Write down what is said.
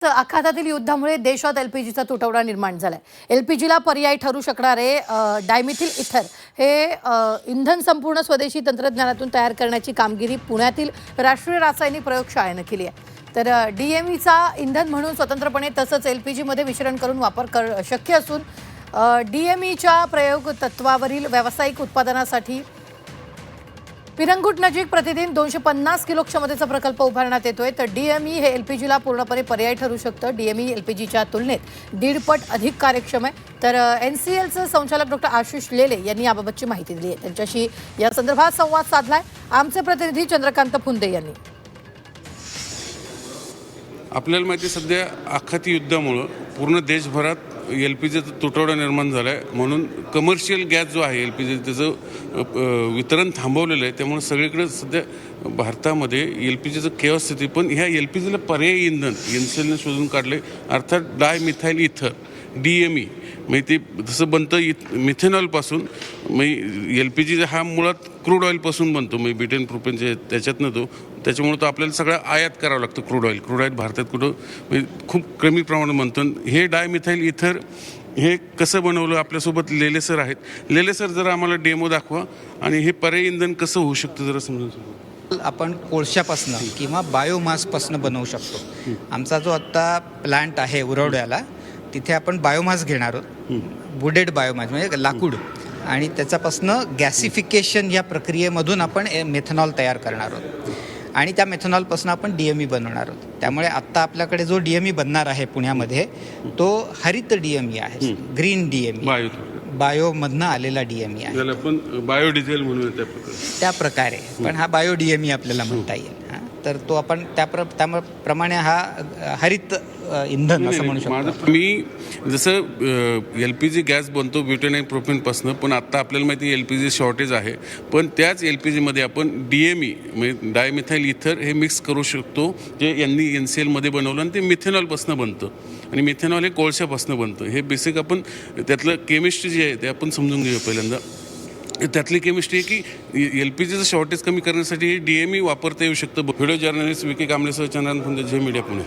आखातातील युद्धामुळे देशात एलपीजीचा तुटवडा निर्माण झालाय। एलपीजीला पर्याय ठरू शकणारे डायमिथिल इथर हे इंधन संपूर्ण स्वदेशी तंत्रज्ञानातून तयार करण्याची कामगिरी पुण्यातील राष्ट्रीय रासायनिक प्रयोगशाळेने केली आहे। तर डीएमईचा इंधन म्हणून स्वतंत्रपणे तसंच एलपीजीमध्ये मिश्रण करून वापर शक्य असून डीएमईच्या प्रयोग तत्वावरील व्यावसायिक उत्पादनासाठी पिरंगुट नजीक प्रतिदिन 250 किलो क्षमतेचा प्रकल्प उभारण्यात येतोय। तर डीएमई हे एलपीजीला पूर्णपणे पर्याय ठरू शकतं। डीएमई एलपीजीच्या तुलनेत 1.5 पट अधिक कार्यक्षम आहे। तर एनसीएलचे संचालक डॉक्टर आशिष लेले यांनी याबाबतची माहिती दिली आहे। त्यांच्याशी या संदर्भात संवाद साधलाय आमचे प्रतिनिधी चंद्रकांत फुंदे यांनी। आपल्याला माहिती सध्या आखाती युद्धामुळे पूर्ण देशभरात एलपीजीचा तुटवडा निर्माण झाला आहे। म्हणून कमर्शियल गॅस जो आहे एलपीजी त्याचं वितरण थांबवलेलं आहे। त्यामुळे सगळीकडे सध्या भारतामध्ये एलपीजीचं केओस स्थिती। पण ह्या एलपीजीला पर्यायी इंधन एनसीएलने शोधून काढले, अर्थात डायमिथाइल इथर डीएमई। म्हणजे ते तसं बनतं मिथेनॉलपासून। म्हणजे एल पी जी हा मुळात क्रूड ऑइलपासून बनतो, म्हणजे ब्रिटेन प्रोपेनचे त्याच्यातनं तो। त्याच्यामुळे तो आपल्याला सगळं आयात करावं लागतं क्रूड ऑइल भारतात कुठं म्हणजे खूप कमी प्रमाणात बनतं। हे डायमिथाइल इथर हे कसं बनवलं, आपल्यासोबत लेले सर आहेत। लेले सर जरा आम्हाला डेमो दाखवा आणि हे पर्यायी इंधन कसं होऊ शकतं जरा समजून सांगा। आपण कोळशापासून किंवा बायोमासपासून बनवू शकतो। आमचा जो आत्ता प्लांट आहे उरवड्याला, तिथे आपण बायोमास घेणार आहोत, वुडेड बायोमास म्हणजे लाकूड, आणि त्याच्यापासून गॅसिफिकेशन या प्रक्रियेमधून आपण मेथनॉल तयार करणार आहोत आणि त्या मेथनॉलपासून आपण डीएमई बनवणार आहोत। त्यामुळे आत्ता आपल्याकडे जो डीएमई बनणार आहे पुण्यामध्ये तो हरित डीएमई आहे, ग्रीन डीएमई, बायोमधनं आलेला डीएमई आहे। त्याला आपण बायोडिझेल म्हणून त्या प्रकारे पण हा बायो डीएमई आपल्याला म्हणता येईल। तर तो आपण त्याप्रमाणे हा हरित इंधन असं म्हणू शकतो। मी जसं एलपीजी गॅस बनतो ब्युटेन आणि प्रोपेनपासून, पण आता आपल्याला माहिती एलपीजी शॉर्टेज आहे। पण त्याच एलपीजीमध्ये आपण डीएमई म्हणजे डायमिथाइल इथर हे मिक्स करू शकतो, जे यांनी एनसीएलमध्ये बनवलं आणि ते मिथेनॉलपासून बनतं। आणि मिथेनॉल हे कोळशापासून बनतं। हे बेसिक आपण त्यातलं केमिस्ट्री जे आहे ते आपण समजून घेऊया पहिल्यांदा। त्यातली केमिस्ट्री आहे की एल पी जीचं शॉर्टेज कमी करण्यासाठी डीएमई वापरता येऊ शकतं। व्हिडिओ जर्नलिस्ट विकी कांबळेसह चंद्रकांत फुंदे, झी मीडिया, पुणे।